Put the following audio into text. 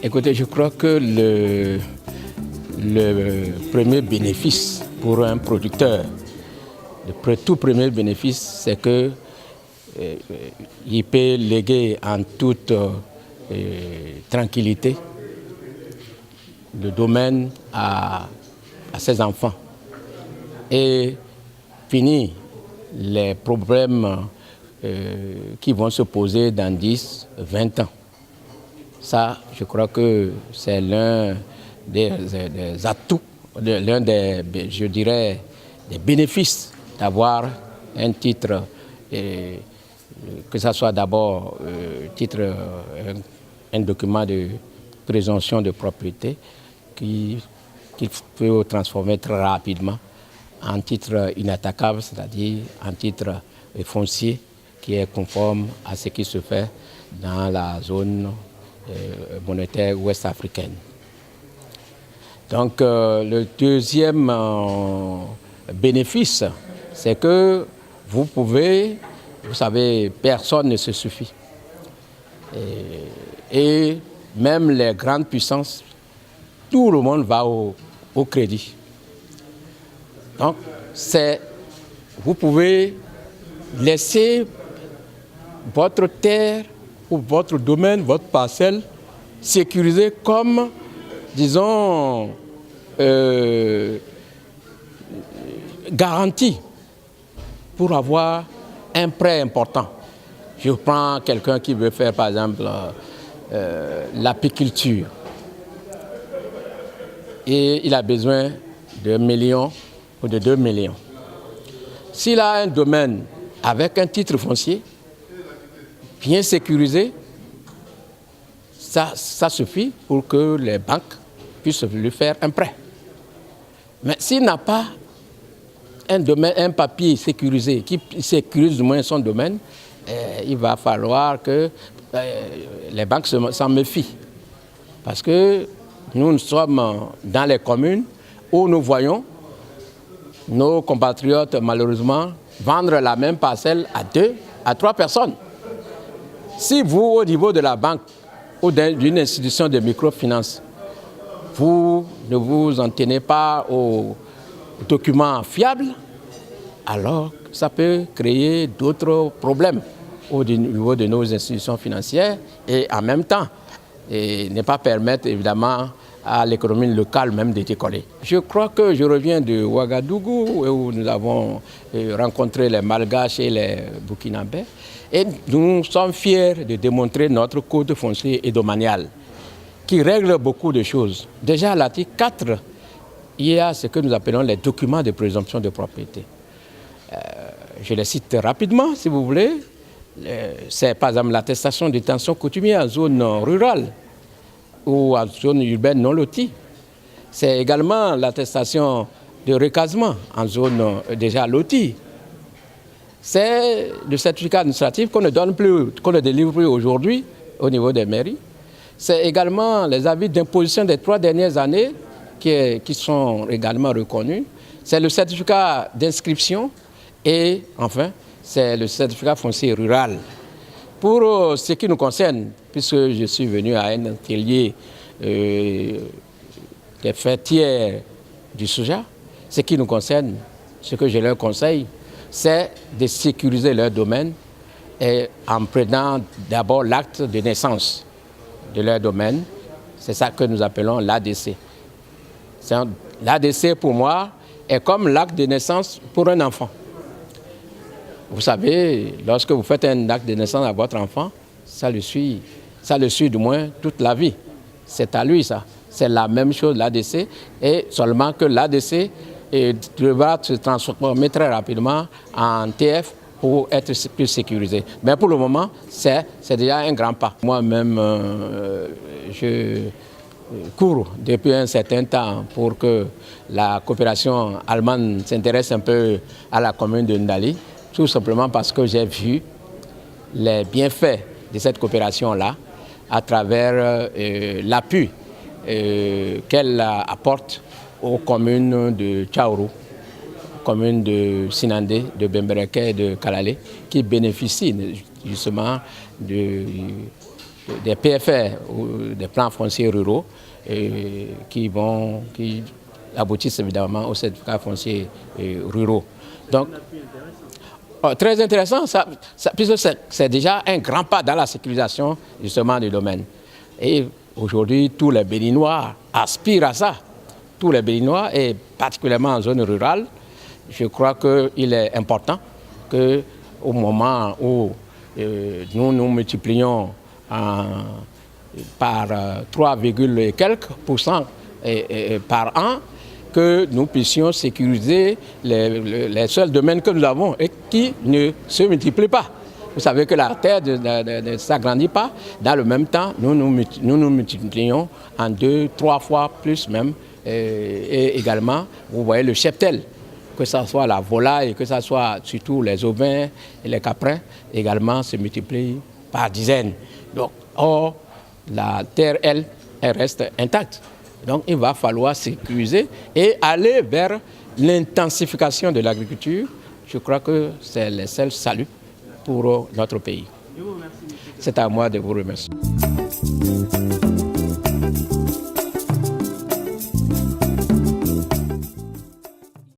Écoutez, je crois que le premier bénéfice pour un producteur, tout premier bénéfice, c'est que il peut léguer en toute tranquillité le domaine à ses enfants et finir les problèmes qui vont se poser dans 10, 20 ans. Ça, je crois que c'est l'un des atouts, l'un des, je dirais, des bénéfices d'avoir un titre, que ce soit d'abord un document de présomption de propriété qu'il peut transformer très rapidement en titre inattaquable, c'est-à-dire en titre foncier qui est conforme à ce qui se fait dans la zone monétaire ouest-africaine. Donc le deuxième bénéfice, c'est que vous savez, personne ne se suffit. Et même les grandes puissances, tout le monde va au crédit. Donc vous pouvez laisser votre terre ou votre domaine, votre parcelle, sécurisée comme, disons, garantie pour avoir un prêt important. Je prends quelqu'un qui veut faire, par exemple, l'apiculture. Et il a besoin de 1 million ou de 2 millions. S'il a un domaine avec un titre foncier, bien sécurisé, ça suffit pour que les banques puissent lui faire un prêt. Mais s'il n'a pas un papier sécurisé, qui sécurise du moins son domaine, il va falloir que les banques s'en méfient. Parce que nous sommes dans les communes où nous voyons nos compatriotes, malheureusement, vendre la même parcelle à 2 à 3 personnes. Si vous, au niveau de la banque ou d'une institution de microfinance, vous ne vous en tenez pas aux documents fiables, alors ça peut créer d'autres problèmes au niveau de nos institutions financières et en même temps, ne pas permettre évidemment à l'économie locale même de décoller. Je crois que je reviens de Ouagadougou où nous avons rencontré les Malgaches et les Burkinabés et nous sommes fiers de démontrer notre code foncier et domanial qui règle beaucoup de choses. Déjà à l'article 4, il y a ce que nous appelons les documents de présomption de propriété. Je les cite rapidement si vous voulez. C'est par exemple l'attestation de détention coutumière en zone rurale ou en zone urbaine non lotie. C'est également l'attestation de recasement en zone déjà lotie. C'est le certificat administratif qu'on ne donne plus, qu'on ne délivre plus aujourd'hui au niveau des mairies. C'est également les avis d'imposition des 3 dernières années qui sont également reconnus. C'est le certificat d'inscription et enfin, c'est le certificat foncier rural. Pour ce qui nous concerne, puisque je suis venu à un atelier des fêtières du soja, ce qui nous concerne, ce que je leur conseille, c'est de sécuriser leur domaine et en prenant d'abord l'acte de naissance de leur domaine. C'est ça que nous appelons l'ADC. L'ADC, pour moi, est comme l'acte de naissance pour un enfant. Vous savez, lorsque vous faites un acte de naissance à votre enfant, ça le suit du moins toute la vie. C'est à lui ça. C'est la même chose, l'ADC, et seulement que l'ADC devra se transformer très rapidement en TF pour être plus sécurisé. Mais pour le moment, c'est déjà un grand pas. Moi-même, je cours depuis un certain temps pour que la coopération allemande s'intéresse un peu à la commune de Ndali, tout simplement parce que j'ai vu les bienfaits de cette coopération-là à travers l'appui qu'elle apporte aux communes de Tchaourou, communes de Sinandé, de Bembereke et de Kalale, qui bénéficient justement des PFR, ou des plans fonciers ruraux, qui aboutissent évidemment aux certificats fonciers ruraux. Donc, très intéressant, puisque c'est déjà un grand pas dans la sécurisation justement du domaine. Et aujourd'hui, tous les Béninois aspirent à ça. Tous les Béninois, et particulièrement en zone rurale, je crois qu'il est important qu'au moment où nous multiplions par 3, et quelques % par an, que nous puissions sécuriser les seuls domaines que nous avons et qui ne se multiplient pas. Vous savez que la terre ne s'agrandit pas. Dans le même temps, nous nous multiplions en 2, 3 fois plus même. Et également, vous voyez le cheptel, que ce soit la volaille, que ce soit surtout les ovins et les caprins, également se multiplient par dizaines. Donc, or, la terre, elle reste intacte. Donc, il va falloir sécuriser et aller vers l'intensification de l'agriculture. Je crois que c'est le seul salut pour notre pays. C'est à moi de vous remercier.